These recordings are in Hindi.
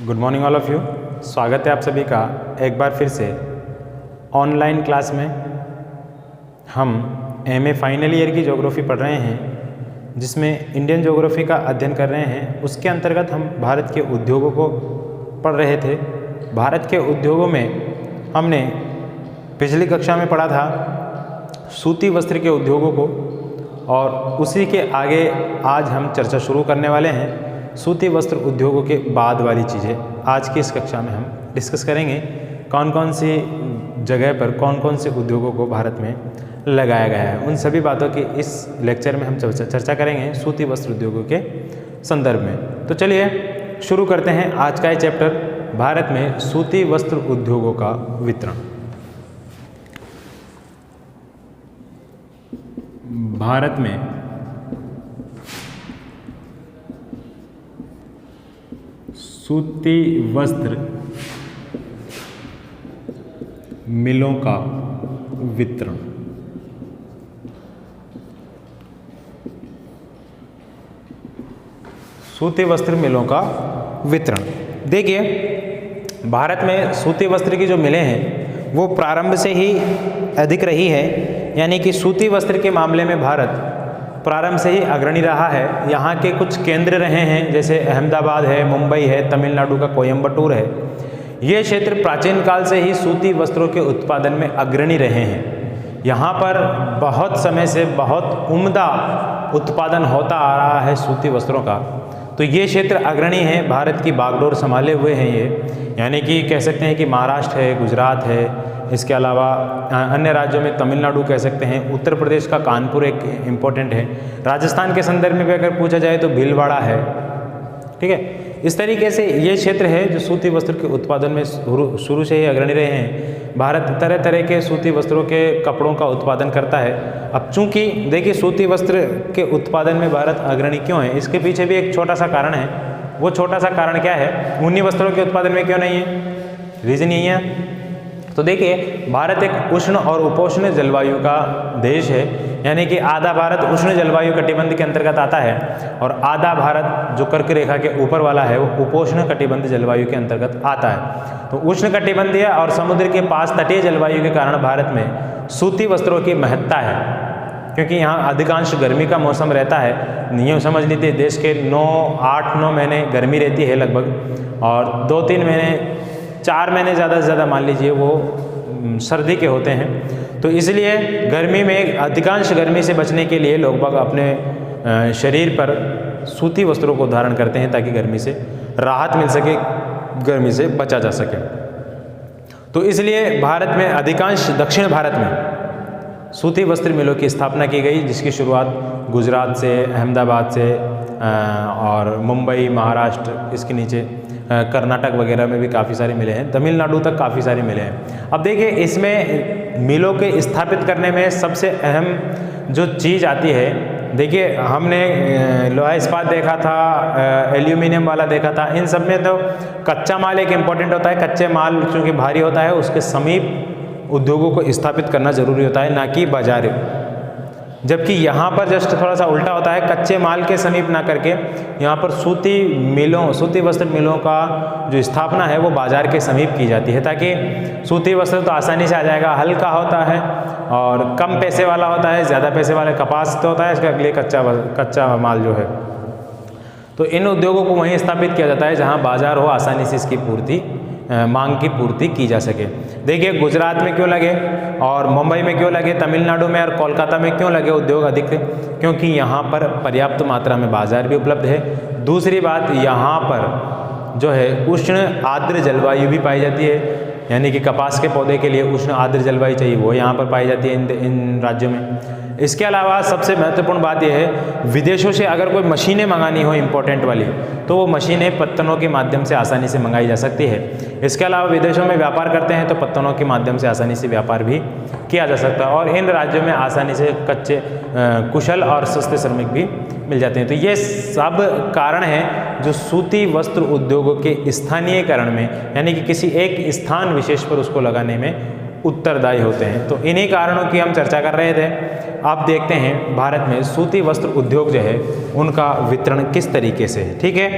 Good morning all of you. स्वागत है आप सभी का एक बार फिर से ऑनलाइन क्लास में। हम एमए फाइनल ईयर की ज्योग्राफी पढ़ रहे हैं, जिसमें इंडियन ज्योग्राफी का अध्ययन कर रहे हैं। उसके अंतर्गत हम भारत के उद्योगों को पढ़ रहे थे। भारत के उद्योगों में हमने पिछली कक्षा में पढ़ा था सूती वस्त्र के उद्योगों को, और उसी के आगे आज हम चर्चा शुरू करने वाले हैं सूती वस्त्र उद्योगों के बाद वाली चीज़ें। आज की इस कक्षा में हम डिस्कस करेंगे कौन कौन सी जगह पर कौन कौन से उद्योगों को भारत में लगाया गया है। उन सभी बातों की इस लेक्चर में हम चर्चा करेंगे सूती वस्त्र उद्योगों के संदर्भ में। तो चलिए शुरू करते हैं आज का ये चैप्टर, भारत में सूती वस्त्र उद्योगों का वितरण। भारत में सूती वस्त्र मिलों का वितरण। सूती वस्त्र मिलों का वितरण देखिए, भारत में सूती वस्त्र की जो मिलें हैं वो प्रारंभ से ही अधिक रही है। यानी कि सूती वस्त्र के मामले में भारत प्रारंभ से ही अग्रणी रहा है। यहाँ के कुछ केंद्र रहे हैं, जैसे अहमदाबाद है, मुंबई है, तमिलनाडु का कोयम्बटूर है। ये क्षेत्र प्राचीन काल से ही सूती वस्त्रों के उत्पादन में अग्रणी रहे हैं। यहाँ पर बहुत समय से बहुत उम्दा उत्पादन होता आ रहा है सूती वस्त्रों का। तो ये क्षेत्र अग्रणी है, भारत की बागडोर संभाले हुए हैं ये। यानी कि कह सकते हैं कि महाराष्ट्र है, गुजरात है, इसके अलावा अन्य राज्यों में तमिलनाडु कह सकते हैं, उत्तर प्रदेश का कानपुर एक इम्पोर्टेंट है। राजस्थान के संदर्भ में भी अगर पूछा जाए तो भीलवाड़ा है। ठीक है, इस तरीके से ये क्षेत्र है जो सूती वस्त्र के उत्पादन में शुरू से ही अग्रणी रहे हैं। भारत तरह तरह के सूती वस्त्रों के कपड़ों का उत्पादन करता है। अब चूंकि देखिए सूती वस्त्र के उत्पादन में भारत अग्रणी क्यों है, इसके पीछे भी एक छोटा सा कारण है। वो छोटा सा कारण क्या है, ऊनी वस्त्रों के उत्पादन में क्यों नहीं है, रीज़न यही है। तो देखिए, भारत एक उष्ण और उपोष्ण जलवायु का देश है। यानी कि आधा भारत उष्ण जलवायु कटिबंध के अंतर्गत आता है और आधा भारत जो कर्क रेखा के ऊपर वाला है वो उपोष्ण कटिबंध जलवायु के अंतर्गत आता है। तो उष्ण कटिबंधीय और समुद्र के पास तटीय जलवायु के कारण भारत में सूती वस्त्रों की महत्ता है, क्योंकि यहाँ अधिकांश गर्मी का मौसम रहता है। यूँ समझ लीजिए देश के 8-9 महीने गर्मी रहती है लगभग, और 2-3 महीने 4 महीने ज़्यादा से ज़्यादा मान लीजिए वो सर्दी के होते हैं। तो इसलिए गर्मी में अधिकांश गर्मी से बचने के लिए लोग बाग अपने शरीर पर सूती वस्त्रों को धारण करते हैं ताकि गर्मी से राहत मिल सके, गर्मी से बचा जा सके। तो इसलिए भारत में अधिकांश दक्षिण भारत में सूती वस्त्र मिलों की स्थापना की गई, जिसकी शुरुआत गुजरात से, अहमदाबाद से और मुंबई, महाराष्ट्र, इसके नीचे कर्नाटक वगैरह में भी काफ़ी सारे मिले हैं, तमिलनाडु तक काफ़ी सारे मिले हैं। अब देखिए, इसमें मिलों के स्थापित करने में सबसे अहम जो चीज़ आती है, देखिए हमने लोहा इस्पात देखा था, एल्यूमिनियम वाला देखा था। इन सब में तो कच्चा माल एक इम्पॉर्टेंट होता है। कच्चे माल चूँकि भारी होता है, उसके समीप उद्योगों को स्थापित करना जरूरी होता है, ना कि बाजार। जबकि यहाँ पर जस्ट थोड़ा सा उल्टा होता है, कच्चे माल के समीप ना करके यहाँ पर सूती वस्त्र मिलों का जो स्थापना है वो बाजार के समीप की जाती है, ताकि सूती वस्त्र तो आसानी से आ जाएगा, हल्का होता है और कम पैसे वाला होता है। ज़्यादा पैसे वाले कपास तो होता है, इसके लिए कच्चा माल जो है। तो इन उद्योगों को वहीं स्थापित किया जाता है जहाँ बाजार हो, आसानी से इसकी मांग की पूर्ति की जा सके। देखिए, गुजरात में क्यों लगे और मुंबई में क्यों लगे, तमिलनाडु में और कोलकाता में क्यों लगे उद्योग अधिक, क्योंकि यहाँ पर पर्याप्त मात्रा में बाजार भी उपलब्ध है। दूसरी बात, यहाँ पर जो है उष्ण आर्द्र जलवायु भी पाई जाती है। यानी कि कपास के पौधे के लिए उष्ण आर्द्र जलवायु चाहिए, वो यहाँ पर पाई जाती है इन राज्यों में। इसके अलावा सबसे महत्वपूर्ण बात यह है, विदेशों से अगर कोई मशीनें मंगानी हो इम्पोर्टेंट वाली, तो वो मशीनें पत्तनों के माध्यम से आसानी से मंगाई जा सकती है। इसके अलावा विदेशों में व्यापार करते हैं तो पत्तनों के माध्यम से आसानी से व्यापार भी किया जा सकता है, और इन राज्यों में आसानी से कच्चे कुशल और सस्ते श्रमिक भी मिल जाते हैं। तो ये सब कारण हैं जो सूती वस्त्र उद्योगों के स्थानीयकरण में, यानी कि किसी एक स्थान विशेष पर उसको लगाने में उत्तरदायी होते हैं। तो इन्हीं कारणों की हम चर्चा कर रहे थे। आप देखते हैं भारत में सूती वस्त्र उद्योग जो है उनका वितरण किस तरीके से है। ठीक है,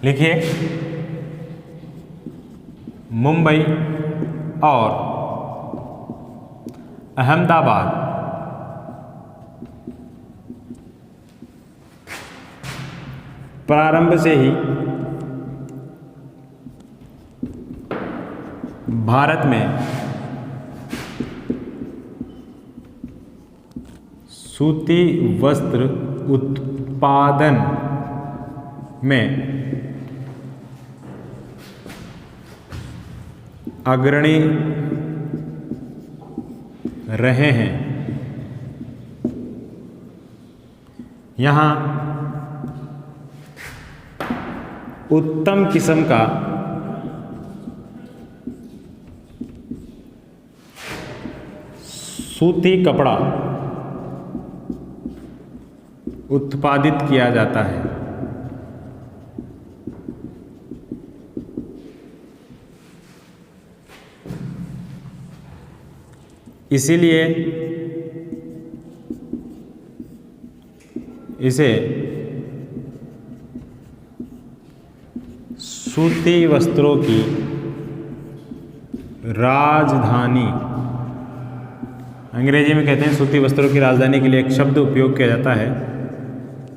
लिखिए, मुंबई और अहमदाबाद प्रारंभ से ही भारत में सूती वस्त्र उत्पादन में अग्रणी रहे हैं। यहाँ उत्तम किस्म का सूती कपड़ा उत्पादित किया जाता है। इसीलिए इसे सूती वस्त्रों की राजधानी, अंग्रेजी में कहते हैं सूती वस्त्रों की राजधानी के लिए एक शब्द उपयोग किया जाता है,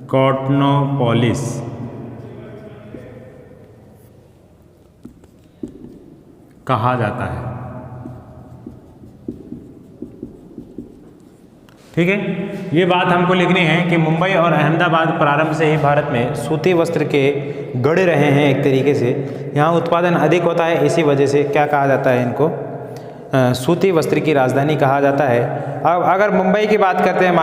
कॉटनोपोलिस। कहा जाता है। ठीक है, ये बात हमको लिखनी है कि मुंबई और अहमदाबाद प्रारंभ से ही भारत में सूती वस्त्र के गढ़ रहे हैं। एक तरीके से यहाँ उत्पादन अधिक होता है, इसी वजह से क्या कहा जाता है, इनको सूती वस्त्र की राजधानी कहा जाता है। अब अगर मुंबई की बात करते हैं,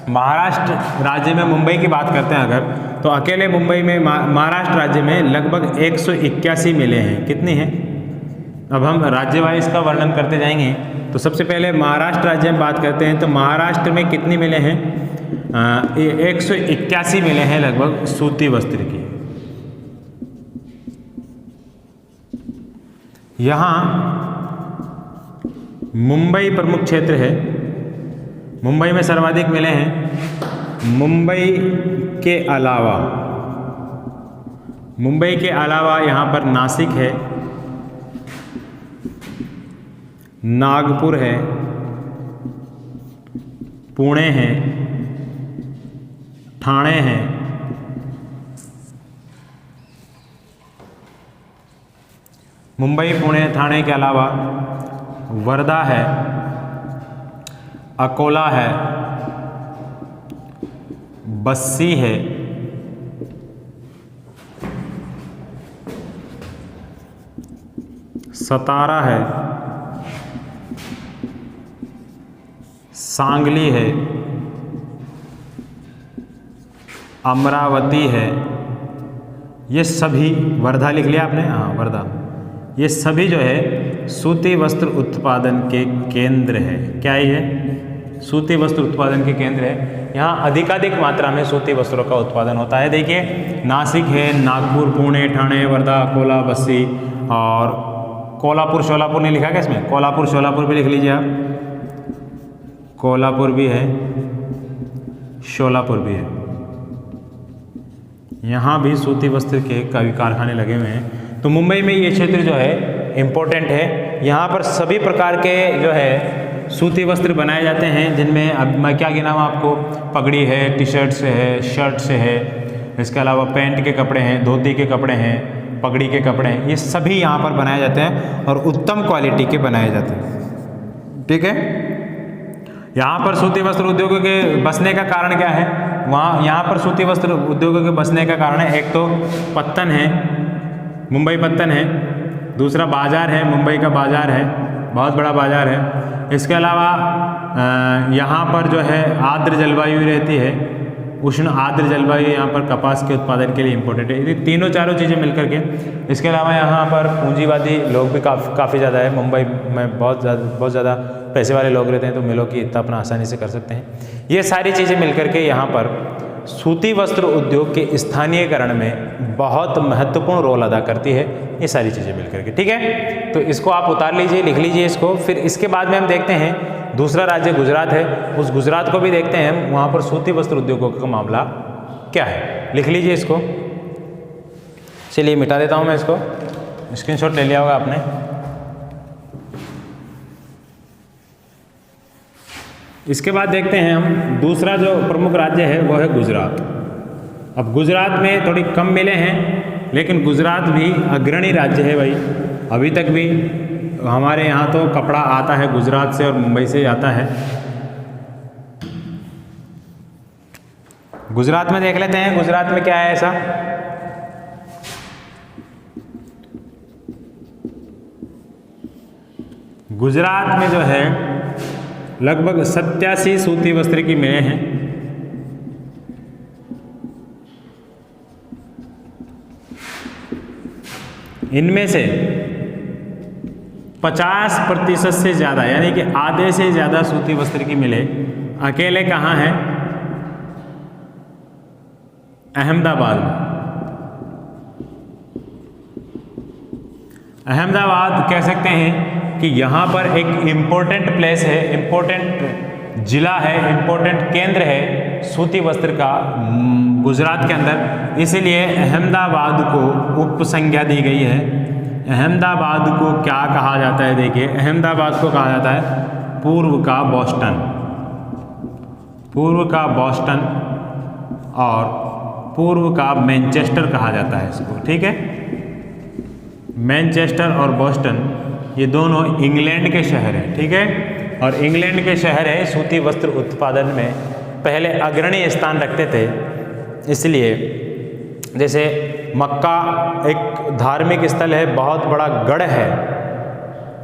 महाराष्ट्र राज्य में मुंबई की बात करते हैं अगर, तो अकेले मुंबई में महाराष्ट्र राज्य में लगभग 181 मिलें हैं। कितनी हैं? अब हम राज्य वाइज का वर्णन करते जाएंगे। तो सबसे पहले महाराष्ट्र राज्य में बात करते हैं, तो महाराष्ट्र में कितनी मिले हैं? 181 मिले हैं लगभग सूती वस्त्र की। यहाँ मुंबई प्रमुख क्षेत्र है, मुंबई में सर्वाधिक मिले हैं। मुंबई के अलावा यहाँ पर नासिक है, नागपुर है, पुणे है, ठाणे है, मुंबई पुणे ठाणे के अलावा वर्धा है, अकोला है, बस्सी है, सतारा है, सांगली है, अमरावती है। ये सभी, वर्धा लिख लिया आपने? हाँ, वर्धा। ये सभी जो है सूती वस्त्र उत्पादन के केंद्र है। क्या ये सूती वस्त्र उत्पादन के केंद्र है? यहाँ अधिकाधिक मात्रा में सूती वस्त्रों का उत्पादन होता है। देखिए, नासिक है, नागपुर, पुणे, ठाणे, वर्धा, अकोला, बस्सी और कोल्हापुर, शोलापुर नहीं लिखा क्या इसमें? कोल्हापुर, शोलापुर भी लिख लीजिए आप। कोल्हापुर भी है, शोलापुर भी है। यहाँ भी सूती वस्त्र के कई कारखाने लगे हुए हैं। तो मुंबई में ये क्षेत्र जो है इम्पोर्टेंट है। यहाँ पर सभी प्रकार के जो है सूती वस्त्र बनाए जाते हैं, जिनमें अब मैं क्या गिनाऊँ आपको? पगड़ी है, टी शर्ट से है, शर्ट से है, इसके अलावा पैंट के कपड़े हैं, धोती के कपड़े हैं, पगड़ी के कपड़े हैं। ये सभी यहाँ पर बनाए जाते हैं और उत्तम क्वालिटी के बनाए जाते हैं। ठीक है, यहाँ पर सूती वस्त्र उद्योगों के बसने का कारण क्या है? यहाँ पर सूती वस्त्र उद्योगों के बसने का कारण है, एक तो पत्तन है, मुंबई पत्तन है, दूसरा बाजार है, मुंबई का बाजार है, बहुत बड़ा बाजार है। इसके अलावा यहाँ पर जो है आर्द्र जलवायु रहती है, उष्ण आर्द्र जलवायु यहाँ पर कपास के उत्पादन के लिए इम्पोर्टेंट है। ये तीनों चारों चीज़ें मिलकर के। इसके अलावा यहाँ पर पूंजीवादी लोग भी काफ़ी ज़्यादा है। मुंबई में बहुत ज़्यादा पैसे वाले लोग रहते हैं, तो मिलों की स्थापना आसानी से कर सकते हैं। ये सारी चीज़ें मिलकर के यहाँ पर सूती वस्त्र उद्योग के स्थानीयकरण में बहुत महत्वपूर्ण रोल अदा करती है। ये सारी चीज़ें मिलकर के, ठीक है। तो इसको आप उतार लीजिए, लिख लीजिए इसको। फिर इसके बाद में हम देखते हैं दूसरा राज्य गुजरात है, उस गुजरात को भी देखते हैं, वहाँ पर सूती वस्त्र उद्योगों का मामला क्या है। लिख लीजिए इसको। चलिए मिटा देता हूँ मैं इसको, स्क्रीनशॉट ले लिया होगा आपने। इसके बाद देखते हैं हम दूसरा जो प्रमुख राज्य है वो है गुजरात। अब गुजरात में थोड़ी कम मिले हैं, लेकिन गुजरात भी अग्रणी राज्य है भाई। अभी तक भी हमारे यहाँ तो कपड़ा आता है गुजरात से और मुंबई से आता है। गुजरात में देख लेते हैं गुजरात में क्या है ऐसा। गुजरात में जो है लगभग 87 सूती वस्त्र की मिलें हैं। इनमें से 50% से ज़्यादा यानी कि आधे से ज़्यादा सूती वस्त्र की मिले अकेले कहाँ हैं? अहमदाबाद में। अहमदाबाद कह सकते हैं कि यहाँ पर एक इम्पोर्टेंट प्लेस है, इम्पोर्टेंट जिला है, इम्पोर्टेंट केंद्र है सूती वस्त्र का गुजरात के अंदर, इसलिए अहमदाबाद को उपसंज्ञा दी गई है। अहमदाबाद को क्या कहा जाता है? देखिए, अहमदाबाद को कहा जाता है पूर्व का बॉस्टन, पूर्व का बॉस्टन और पूर्व का मैनचेस्टर कहा जाता है इसको, ठीक है। मैनचेस्टर और बॉस्टन ये दोनों इंग्लैंड के शहर हैं, ठीक है। और इंग्लैंड के शहर है सूती वस्त्र उत्पादन में पहले अग्रणी स्थान रखते थे। इसलिए जैसे मक्का एक धार्मिक स्थल है, बहुत बड़ा गढ़ है,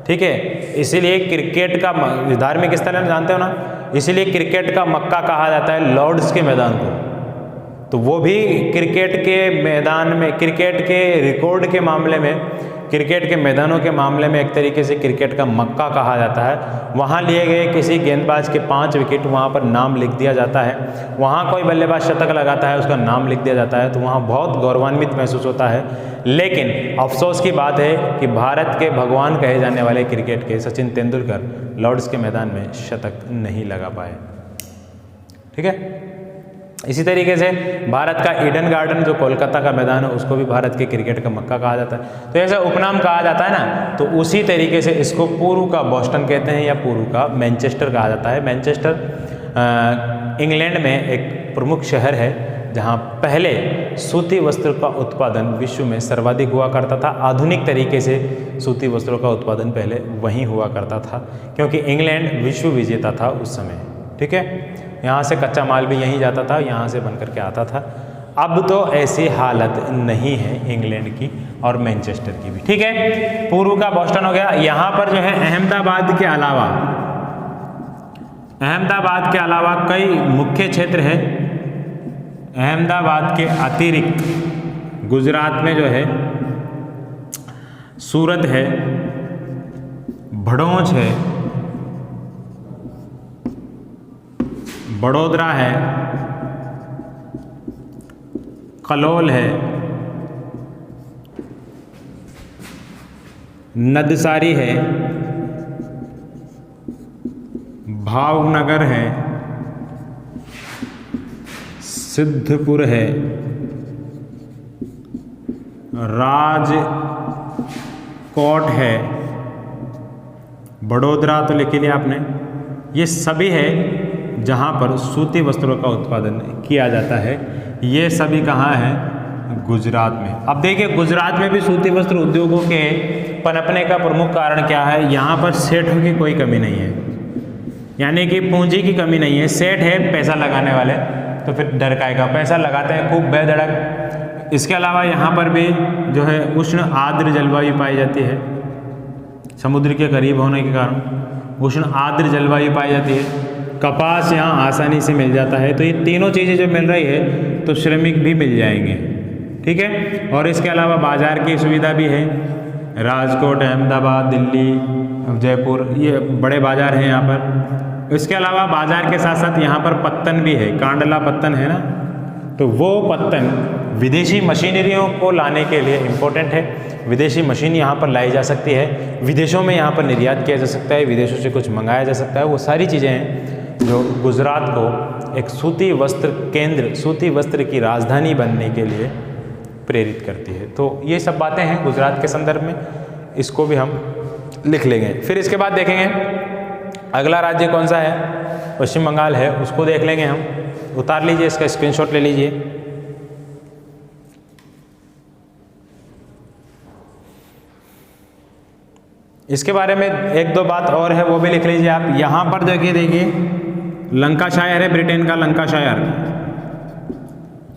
ठीक है। इसीलिए क्रिकेट का धार्मिक स्थल है, जानते हो ना, इसीलिए क्रिकेट का मक्का कहा जाता है लॉर्ड्स के मैदान को। तो वो भी क्रिकेट के मैदान में, क्रिकेट के रिकॉर्ड के मामले में, क्रिकेट के मैदानों के मामले में एक तरीके से क्रिकेट का मक्का कहा जाता है। वहाँ लिए गए किसी गेंदबाज के 5 विकेट वहाँ पर नाम लिख दिया जाता है। वहाँ कोई बल्लेबाज शतक लगाता है, उसका नाम लिख दिया जाता है, तो वहाँ बहुत गौरवान्वित महसूस होता है। लेकिन अफसोस की बात है कि भारत के भगवान कहे जाने वाले क्रिकेट के सचिन तेंदुलकर लॉर्ड्स के मैदान में शतक नहीं लगा पाए, ठीक है। इसी तरीके से भारत का ईडन गार्डन जो कोलकाता का मैदान है उसको भी भारत के क्रिकेट का मक्का कहा जाता है। तो ऐसा उपनाम कहा जाता है ना, तो उसी तरीके से इसको पूर्व का बॉस्टन कहते हैं या पूर्व का मैनचेस्टर कहा जाता है। मैनचेस्टर इंग्लैंड में एक प्रमुख शहर है जहाँ पहले सूती वस्त्र का उत्पादन विश्व में सर्वाधिक हुआ करता था। आधुनिक तरीके से सूती वस्त्रों का उत्पादन पहले वहीं हुआ करता था, क्योंकि इंग्लैंड विश्व विजेता था उस समय, ठीक है। यहाँ से कच्चा माल भी यहीं जाता था, यहाँ से बन करके आता था। अब तो ऐसी हालत नहीं है इंग्लैंड की और मैनचेस्टर की भी, ठीक है। पूर्व का बॉस्टन हो गया। यहाँ पर जो है अहमदाबाद के अलावा कई मुख्य क्षेत्र है। अहमदाबाद के अतिरिक्त गुजरात में जो है सूरत है, भड़ोच है, बड़ोदरा है, कलोल है, नदसारी है, भावनगर है, सिद्धपुर है, राजकोट है, बड़ोदरा तो लिख लिया आपने। ये सभी है जहाँ पर सूती वस्त्रों का उत्पादन किया जाता है। ये सभी कहाँ है? गुजरात में। अब देखिए, गुजरात में भी सूती वस्त्र उद्योगों के पनपने का प्रमुख कारण क्या है? यहाँ पर सेठों की कोई कमी नहीं है, यानी कि पूंजी की कमी नहीं है। सेठ है पैसा लगाने वाले, तो फिर डर काय का पैसा लगाते हैं खूब बेधड़क। इसके अलावा यहाँ पर भी जो है उष्ण आर्द्र जलवायु पाई जाती है, समुद्र के करीब होने के कारण उष्ण आर्द्र जलवायु पाई जाती है। कपास यहाँ आसानी से मिल जाता है। तो ये तीनों चीज़ें जब मिल रही है तो श्रमिक भी मिल जाएंगे, ठीक है। और इसके अलावा बाज़ार की सुविधा भी है। राजकोट, अहमदाबाद, दिल्ली, जयपुर, ये बड़े बाज़ार हैं यहाँ पर। इसके अलावा बाज़ार के साथ साथ यहाँ पर पत्तन भी है, कांडला पत्तन है ना, तो वो पत्तन विदेशी मशीनरियों को लाने के लिए इम्पोर्टेंट है। विदेशी मशीन यहाँ पर लाई जा सकती है, विदेशों में यहाँ पर निर्यात किया जा सकता है, विदेशों से कुछ मंगाया जा सकता है। वो सारी चीज़ें हैं जो गुजरात को एक सूती वस्त्र केंद्र, सूती वस्त्र की राजधानी बनने के लिए प्रेरित करती है। तो ये सब बातें हैं गुजरात के संदर्भ में, इसको भी हम लिख लेंगे। फिर इसके बाद देखेंगे अगला राज्य कौन सा है, पश्चिम बंगाल है, उसको देख लेंगे हम। उतार लीजिए, इसका स्क्रीनशॉट ले लीजिए। इसके बारे में एक दो बात और है, वो भी लिख लीजिए आप। यहाँ पर देखिए लंकाशायर है, ब्रिटेन का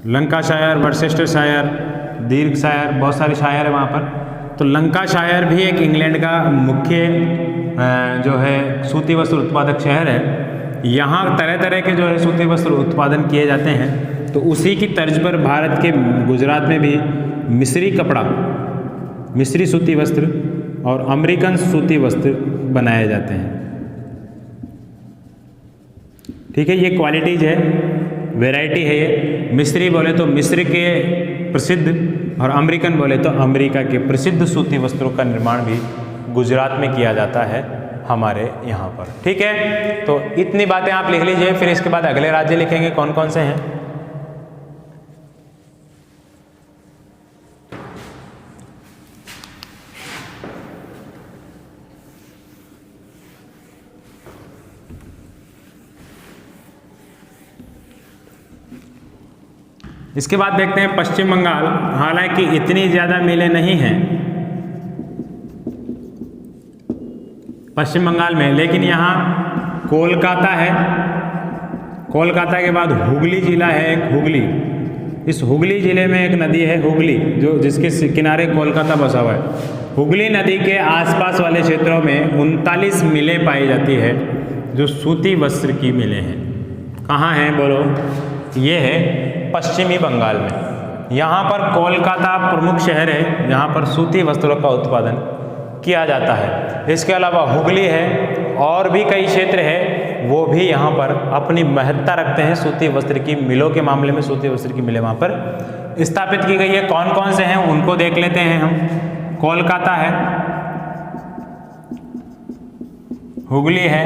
लंकाशायर, वर्सेस्टरशायर, दीर्घशायर, बहुत सारे शायर है वहाँ पर। तो लंकाशायर भी एक इंग्लैंड का मुख्य जो है सूती वस्त्र उत्पादक शहर है। यहाँ तरह तरह के जो है सूती वस्त्र उत्पादन किए जाते हैं। तो उसी की तर्ज पर भारत के गुजरात में भी मिस्री कपड़ा, मिस्री सूती वस्त्र और अमेरिकन सूती वस्त्र बनाए जाते हैं। ठीक है, ये क्वालिटीज है, वैरायटी है ये। मिस्री बोले तो मिस्र के प्रसिद्ध और अमेरिकन बोले तो अमेरिका के प्रसिद्ध सूती वस्त्रों का निर्माण भी गुजरात में किया जाता है हमारे यहाँ पर। ठीक है, तो इतनी बातें आप लिख लीजिए। फिर इसके बाद अगले राज्य लिखेंगे कौन कौन से हैं। इसके बाद देखते हैं पश्चिम बंगाल। हालांकि इतनी ज़्यादा मिलें नहीं हैं पश्चिम बंगाल में, लेकिन यहाँ कोलकाता है, कोलकाता के बाद हुगली जिला है एक, हुगली। इस हुगली जिले में एक नदी है हुगली, जो जिसके किनारे कोलकाता बसा हुआ है। हुगली नदी के आसपास वाले क्षेत्रों में 39 मिलें पाई जाती है जो सूती वस्त्र की मिलें हैं। कहाँ हैं बोलो, ये है पश्चिमी बंगाल में। यहाँ पर कोलकाता प्रमुख शहर है जहाँ पर सूती वस्त्रों का उत्पादन किया जाता है। इसके अलावा हुगली है और भी कई क्षेत्र है, वो भी यहाँ पर अपनी महत्ता रखते हैं सूती वस्त्र की मिलों के मामले में। सूती वस्त्र की मिलें वहाँ पर स्थापित की गई है। कौन कौन से हैं उनको देख लेते हैं हम। कोलकाता है, हुगली है,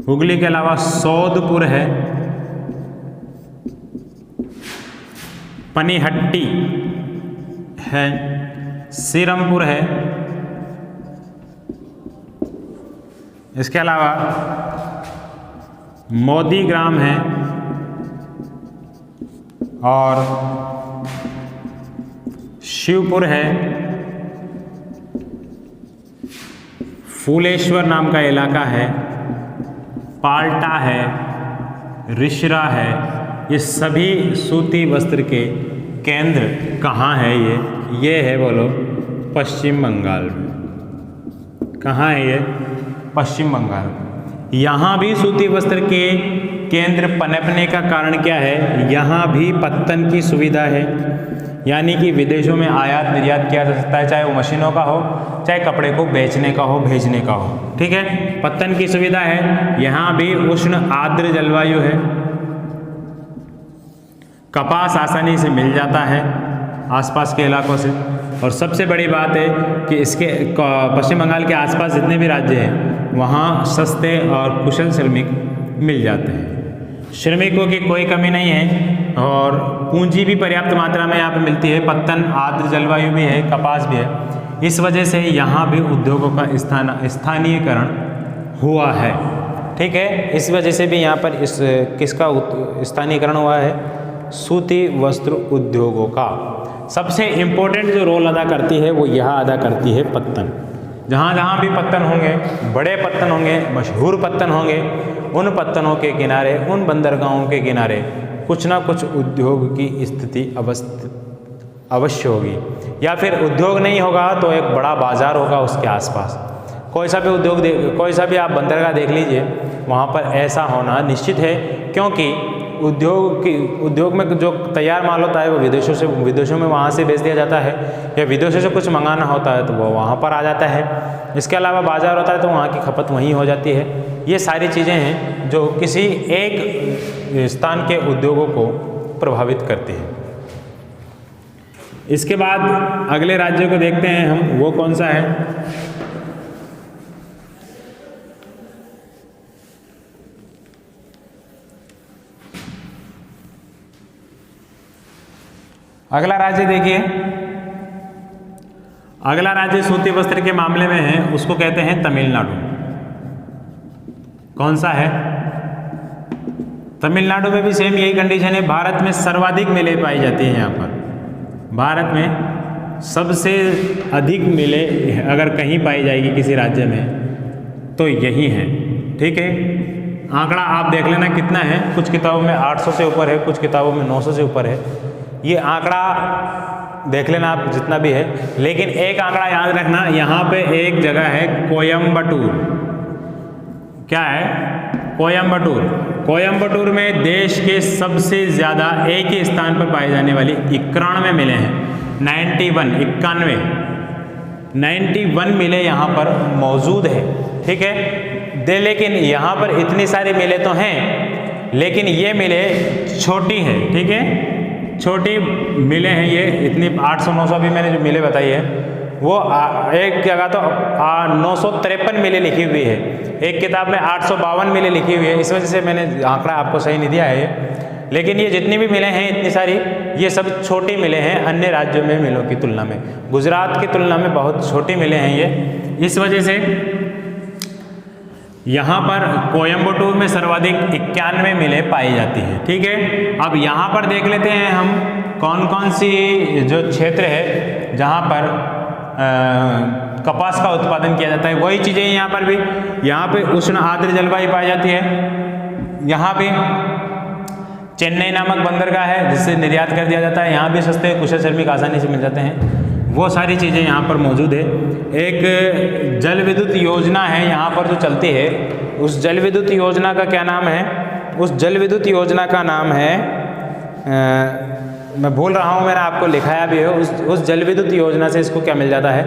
हुगली के अलावा सोदपुर है, पनीहट्टी है, सीरमपुर है, इसके अलावा मोदी ग्राम है और शिवपुर है, फूलेश्वर नाम का इलाका है, पाल्टा है, रिश्रा है। ये सभी सूती वस्त्र के केंद्र कहाँ है? ये है बोलो पश्चिम बंगाल में। कहाँ है ये? पश्चिम बंगाल। यहाँ भी सूती वस्त्र के केंद्र पनपने का कारण क्या है? यहाँ भी पत्तन की सुविधा है, यानी कि विदेशों में आयात निर्यात किया जा सकता है, चाहे वो मशीनों का हो, चाहे कपड़े को बेचने का हो, भेजने का हो। ठीक है, पत्तन की सुविधा है। यहाँ भी उष्ण आर्द्र जलवायु है, कपास आसानी से मिल जाता है आसपास के इलाकों से। और सबसे बड़ी बात है कि इसके पश्चिम बंगाल के आसपास जितने भी राज्य हैं वहाँ सस्ते और कुशल श्रमिक मिल जाते हैं। श्रमिकों की कोई कमी नहीं है और पूंजी भी पर्याप्त मात्रा में यहाँ पे मिलती है। पत्तन आर्द्र जलवायु भी है, कपास भी है। इस वजह से यहाँ भी उद्योगों का स्थानीयकरण हुआ है। ठीक है, इस वजह से भी यहाँ पर इस किसका स्थानीयकरण हुआ है? सूती वस्त्र उद्योगों का। सबसे इम्पोर्टेंट जो रोल अदा करती है वो यहाँ अदा करती है पत्तन। जहाँ जहाँ भी पत्तन होंगे, बड़े पत्तन होंगे, मशहूर पत्तन होंगे, उन पत्तनों के किनारे, उन बंदरगाहों के किनारे कुछ ना कुछ उद्योग की स्थिति अवश्य होगी। या फिर उद्योग नहीं होगा तो एक बड़ा बाजार होगा उसके आसपास। कोई सा भी कोई सा भी आप बंदरगाह देख लीजिए, वहाँ पर ऐसा होना निश्चित है, क्योंकि उद्योग में जो तैयार माल होता है वो विदेशों में वहाँ से बेच दिया जाता है, या विदेशों से कुछ मंगाना होता है तो वो वहाँ पर आ जाता है। इसके अलावा बाजार होता है तो वहाँ की खपत वहीं हो जाती है। ये सारी चीज़ें हैं जो किसी एक स्थान के उद्योगों को प्रभावित करती हैं। इसके बाद अगले राज्य को देखते हैं हम, वो कौन सा है? अगला राज्य देखिए, अगला राज्य सूती वस्त्र के मामले में है, उसको कहते हैं तमिलनाडु। कौन सा है? तमिलनाडु में भी सेम यही कंडीशन है। भारत में सर्वाधिक मिलें पाई जाती है। यहाँ पर भारत में सबसे अधिक मिलें अगर कहीं पाई जाएगी किसी राज्य में तो यही है। ठीक है, आंकड़ा आप देख लेना कितना है। कुछ किताबों में 800 से ऊपर है, कुछ किताबों में 900 से ऊपर है। ये आंकड़ा देख लेना आप जितना भी है। लेकिन एक आंकड़ा याद रखना, यहाँ पे एक जगह है कोयम्बटूर। क्या है? कोयम्बटूर। कोयम्बटूर में देश के सबसे ज़्यादा एक ही स्थान पर पाई जाने वाली 91 मिलें हैं। 91 मिलें यहाँ पर मौजूद है। ठीक है, लेकिन यहाँ पर इतनी सारी मिलें तो हैं, लेकिन ये मिलें छोटी है। ठीक है, छोटी मिलें हैं ये। इतनी 800-900 भी मैंने जो मिलें बताई है वो एक जगह तो 953 मिलें लिखी हुई है, एक किताब में 852 मिलें लिखी हुई है। इस वजह से मैंने आंकड़ा आपको सही नहीं दिया है। लेकिन ये जितनी भी मिलें हैं इतनी सारी, ये सब छोटी मिलें हैं अन्य राज्यों में मिलों की तुलना में। गुजरात की तुलना में बहुत छोटी मिलें हैं ये। इस वजह से यहाँ पर कोयम्बटूर में सर्वाधिक 91 मिलें पाई जाती हैं। ठीक है, अब यहाँ पर देख लेते हैं हम कौन कौन सी जो क्षेत्र है जहाँ पर कपास का उत्पादन किया जाता है। वही चीज़ें यहाँ पर भी, यहाँ पे उष्ण आर्द्र जलवायु पाई जाती है। यहाँ पे चेन्नई नामक बंदरगाह है जिससे निर्यात कर दिया जाता है। यहाँ भी सस्ते कुशल श्रमिक आसानी से मिल जाते हैं। वो सारी चीज़ें यहाँ पर मौजूद है। एक जल विद्युत योजना है यहाँ पर जो चलती है, उस जल विद्युत योजना का क्या नाम है? उस जल विद्युत योजना का नाम है, मैं भूल रहा हूँ, मैंने आपको लिखाया भी है। उस जल विद्युत योजना से इसको क्या मिल जाता है?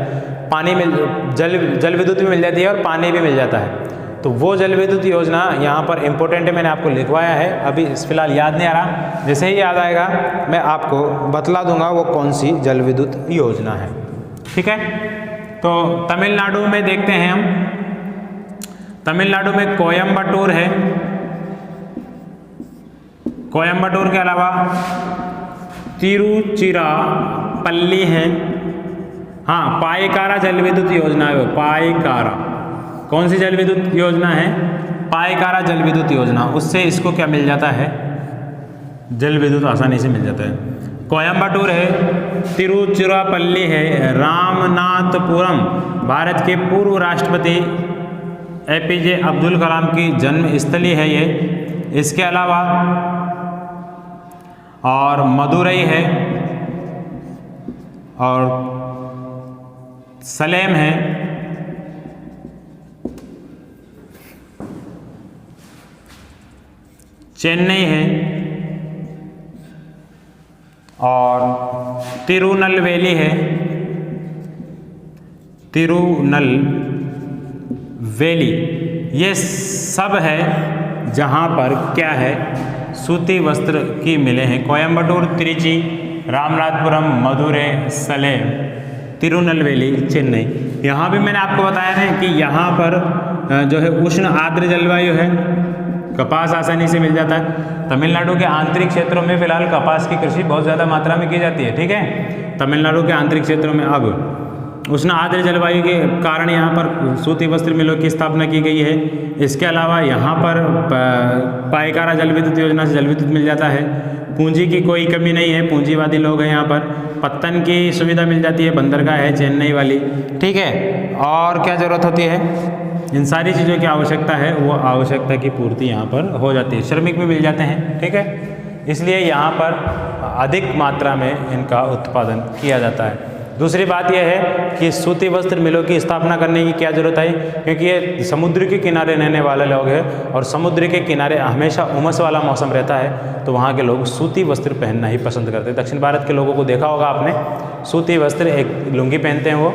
पानी मिल, जल विद्युत भी मिल जाती है और पानी भी मिल जाता है। तो वो जल विद्युत योजना यहाँ पर इम्पोर्टेंट है, मैंने आपको लिखवाया है। अभी फिलहाल याद नहीं आ रहा, जैसे ही याद आएगा मैं आपको बतला दूंगा वो कौन सी जल विद्युत योजना है। ठीक है, तो तमिलनाडु में देखते हैं हम। तमिलनाडु में कोयम्बटूर है। कोयम्बटूर के अलावा तिरुचिरापल्ली है। हाँ, पायकारा जल विद्युत योजना है। पायकारा कौन सी जल विद्युत योजना है? पायकारा जल विद्युत योजना। उससे इसको क्या मिल जाता है? जल विद्युत आसानी से मिल जाता है। कोयम्बटूर है, तिरुचिरापल्ली है, रामनाथपुरम भारत के पूर्व राष्ट्रपति APJ अब्दुल कलाम की जन्म स्थली है ये। इसके अलावा और मदुरई है और सलेम है। चेन्नई है और तिरुनलवेली है। तिरुनलवेली ये सब है जहाँ पर क्या है? सूती वस्त्र की मिलें हैं। कोयम्बटूर, त्रिची, रामनाथपुरम, मदुरै, सलेम, तिरुनलवेली, चेन्नई। यहाँ भी मैंने आपको बताया है कि यहाँ पर जो है उष्ण आर्द्र जलवायु है, कपास आसानी से मिल जाता है। तमिलनाडु के आंतरिक क्षेत्रों में फिलहाल कपास की कृषि बहुत ज़्यादा मात्रा में की जाती है। ठीक है, तमिलनाडु के आंतरिक क्षेत्रों में अब उष्ण आर्द्र जलवायु के कारण यहाँ पर सूती वस्त्र मिलों की स्थापना की गई है। इसके अलावा यहाँ पर पायकारा जल विद्युत योजना से जल विद्युत मिल जाता है। पूंजी की कोई कमी नहीं है, पूंजीवादी लोग हैं यहाँ पर। पत्तन की सुविधा मिल जाती है, बंदरगाह है चेन्नई वाली। ठीक है, और क्या ज़रूरत होती है? इन सारी चीज़ों की आवश्यकता है, वो आवश्यकता की पूर्ति यहाँ पर हो जाती है। श्रमिक भी मिल जाते हैं। ठीक है, इसलिए यहाँ पर अधिक मात्रा में इनका उत्पादन किया जाता है। दूसरी बात यह है कि सूती वस्त्र मिलों की स्थापना करने की क्या ज़रूरत है? क्योंकि ये समुद्र के किनारे रहने वाले लोग हैं और समुद्र के किनारे हमेशा उमस वाला मौसम रहता है, तो वहाँ के लोग सूती वस्त्र पहनना ही पसंद करते हैं। दक्षिण भारत के लोगों को देखा होगा आपने, सूती वस्त्र, एक लुंगी पहनते हैं, वो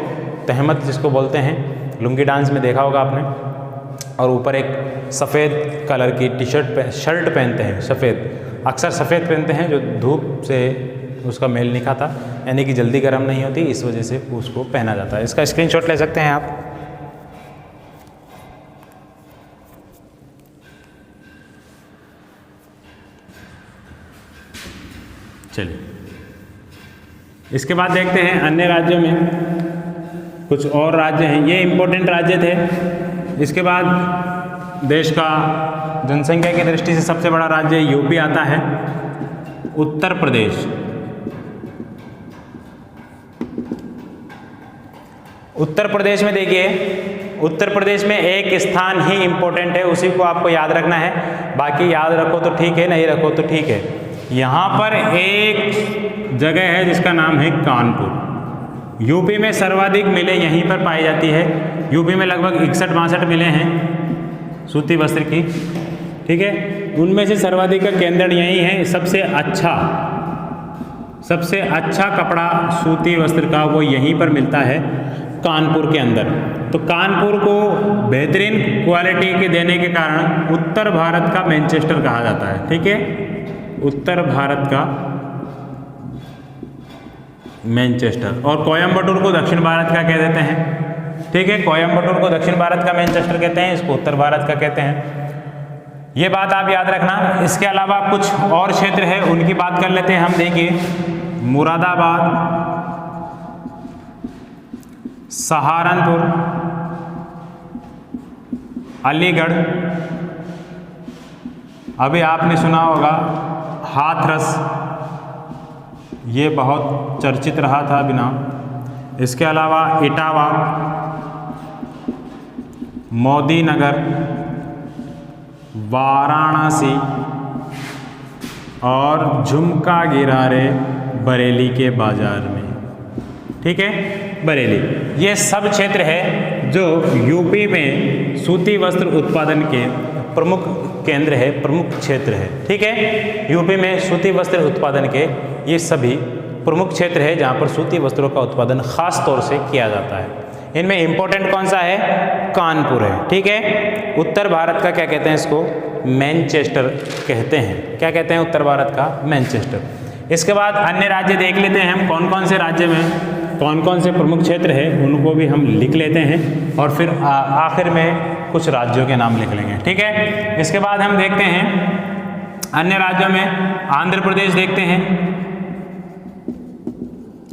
तहमत जिसको बोलते हैं, लुंगी डांस में देखा होगा आपने, और ऊपर एक सफ़ेद कलर की शर्ट पहनते हैं, सफ़ेद, अक्सर सफ़ेद पहनते हैं जो धूप से उसका मेल नहीं खाता, यानी कि जल्दी गर्म नहीं होती, इस वजह से उसको पहना जाता है। इसका स्क्रीनशॉट ले सकते हैं आप। चलिए, इसके बाद देखते हैं अन्य राज्यों में कुछ और राज्य हैं, ये इम्पोर्टेंट राज्य थे। इसके बाद देश का जनसंख्या की दृष्टि से सबसे बड़ा राज्य यूपी आता है। उत्तर प्रदेश, उत्तर प्रदेश में देखिए, उत्तर प्रदेश में एक स्थान ही इम्पोर्टेंट है, उसी को आपको याद रखना है, बाकी याद रखो तो ठीक है, नहीं रखो तो ठीक है। यहाँ पर एक जगह है जिसका नाम है कानपुर। यूपी में सर्वाधिक मिलें यहीं पर पाई जाती है। यूपी में लगभग 61-62 मिलें हैं सूती वस्त्र की, ठीक है। उनमें से सर्वाधिक का केंद्र यही है। सबसे अच्छा कपड़ा सूती वस्त्र का वो यहीं पर मिलता है, कानपुर के अंदर। तो कानपुर को बेहतरीन क्वालिटी के देने के कारण उत्तर भारत का मैनचेस्टर कहा जाता है, ठीक है। उत्तर भारत का मैनचेस्टर, और कोयम्बटूर को दक्षिण भारत का कह देते हैं, ठीक है। कोयम्बटूर को दक्षिण भारत का मैनचेस्टर कहते हैं, इसको उत्तर भारत का कहते हैं। ये बात आप याद रखना। इसके अलावा कुछ और क्षेत्र है, उनकी बात कर लेते हैं हम। देखिए, मुरादाबाद, सहारनपुर, अलीगढ़, अभी आपने सुना होगा हाथरस, ये बहुत चर्चित रहा था अभी नाम। इसके अलावा इटावा, मोदी नगर, वाराणसी और झुमका गिरा रे बरेली के बाजार में, ठीक है, बरेली। ये सब क्षेत्र है जो यूपी में सूती वस्त्र उत्पादन के प्रमुख केंद्र है, प्रमुख क्षेत्र है, ठीक है। यूपी में सूती वस्त्र उत्पादन के ये सभी प्रमुख क्षेत्र है जहाँ पर सूती वस्त्रों का उत्पादन खास तौर से किया जाता है। इनमें इंपॉर्टेंट कौन सा है? कानपुर है, ठीक है। उत्तर भारत का क्या कहते हैं? इसको मैनचेस्टर कहते हैं। क्या कहते हैं? उत्तर भारत का मैनचेस्टर। इसके बाद अन्य राज्य देख लेते हैं हम, कौन कौन से राज्य में कौन कौन से प्रमुख क्षेत्र है उनको भी हम लिख लेते हैं, और फिर आखिर में कुछ राज्यों के नाम लिख लेंगे, ठीक है। इसके बाद हम देखते हैं अन्य राज्यों में आंध्र प्रदेश देखते हैं।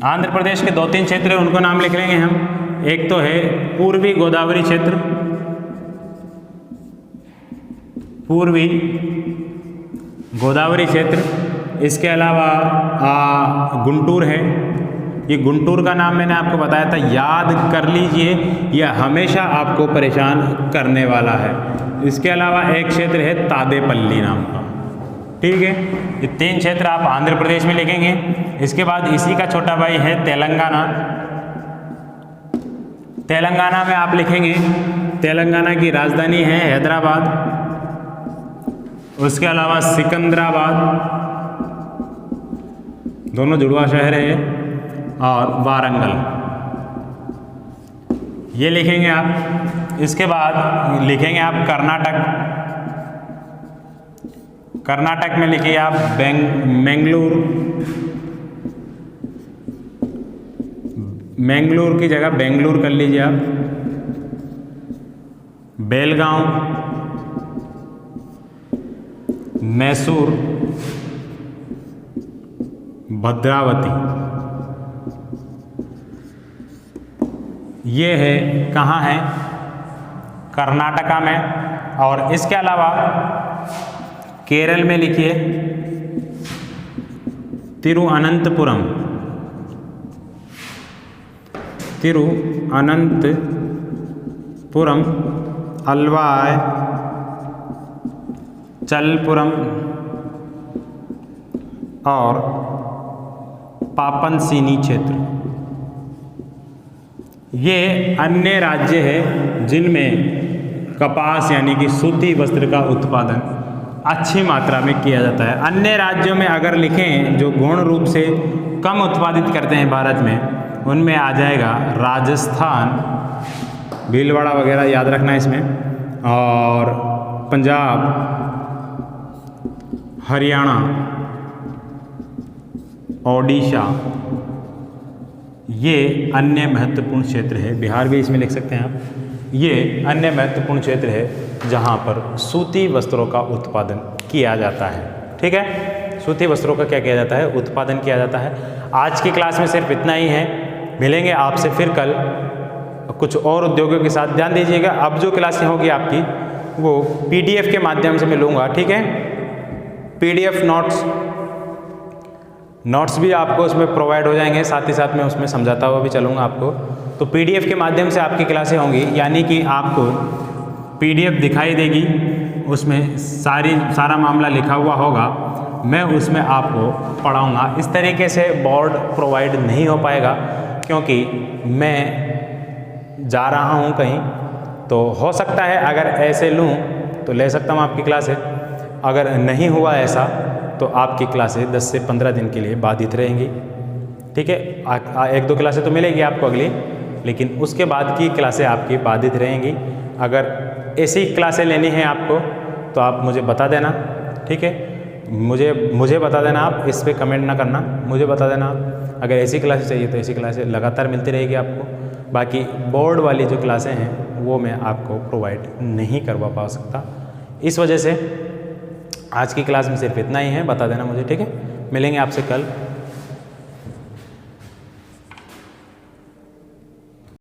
आंध्र प्रदेश के 2-3 क्षेत्र हैं, उनको नाम लिख लेंगे हम। एक तो है पूर्वी गोदावरी क्षेत्र, पूर्वी गोदावरी क्षेत्र। इसके अलावा गुंटूर है। ये गुंटूर का नाम मैंने आपको बताया था, याद कर लीजिए, यह हमेशा आपको परेशान करने वाला है। इसके अलावा एक क्षेत्र है तादेपल्ली नाम का, ठीक है। ये 3 क्षेत्र आप आंध्र प्रदेश में लिखेंगे। इसके बाद इसी का छोटा भाई है तेलंगाना। तेलंगाना में आप लिखेंगे, तेलंगाना की राजधानी है हैदराबाद। उसके अलावा सिकंदराबाद, दोनों जुड़वा शहर है, और वारंगल, ये लिखेंगे आप। इसके बाद लिखेंगे आप कर्नाटक। कर्नाटक में लिखिए आप मैंगलोर। मैंगलोर की जगह बेंगलुरु कर लीजिए आप। बेलगांव, मैसूर, भद्रावती, ये है कहाँ है? कर्नाटका में। और इसके अलावा केरल में लिखिए तिरुअनंतपुरम। तिरुअनंतपुरम, अलवाय, चलपुरम और पापनसीनी क्षेत्र। ये अन्य राज्य है जिनमें कपास यानी कि सूती वस्त्र का उत्पादन अच्छी मात्रा में किया जाता है। अन्य राज्यों में अगर लिखें जो गौण रूप से कम उत्पादित करते हैं भारत में, उनमें आ जाएगा राजस्थान, भीलवाड़ा वगैरह याद रखना इसमें, और पंजाब, हरियाणा, ओडिशा, ये अन्य महत्वपूर्ण क्षेत्र है। बिहार भी इसमें लिख सकते हैं आप। ये अन्य महत्वपूर्ण क्षेत्र है जहाँ पर सूती वस्त्रों का उत्पादन किया जाता है, ठीक है। सूती वस्त्रों का क्या किया जाता है, उत्पादन किया जाता है। आज की क्लास में सिर्फ इतना ही है, मिलेंगे आपसे फिर कल कुछ और उद्योगों के साथ। ध्यान दीजिएगा, अब जो क्लासें होगी आपकी वो PDF के माध्यम से मैं लूँगा, ठीक है। PDF नोट्स भी आपको उसमें प्रोवाइड हो जाएंगे, साथ ही साथ में उसमें समझाता हुआ भी चलूँगा आपको। तो PDF के माध्यम से आपकी क्लासें होंगी, यानी कि आपको PDF दिखाई देगी, उसमें सारा मामला लिखा हुआ होगा, मैं उसमें आपको पढ़ाऊँगा। इस तरीके से बोर्ड प्रोवाइड नहीं हो पाएगा, क्योंकि मैं जा रहा हूँ कहीं, तो हो सकता है अगर ऐसे लूँ तो ले सकता हूँ आपकी क्लासें। अगर नहीं हुआ ऐसा तो आपकी क्लासें 10 से 15 दिन के लिए बाधित रहेंगी, ठीक है। 1-2 क्लासें तो मिलेगी आपको अगली, लेकिन उसके बाद की क्लासें आपकी बाधित रहेंगी। अगर ऐसी क्लासें लेनी है आपको तो आप मुझे बता देना, ठीक है। मुझे बता देना, आप इस पे कमेंट ना करना, मुझे बता देना आप। अगर ऐसी क्लासें चाहिए तो ऐसी क्लासें लगातार मिलती रहेगी आपको। बाकी बोर्ड वाली जो क्लासें हैं वो मैं आपको प्रोवाइड नहीं करवा पा सकता। इस वजह से आज की क्लास में सिर्फ इतना ही है, बता देना मुझे, ठीक है। मिलेंगे आपसे कल।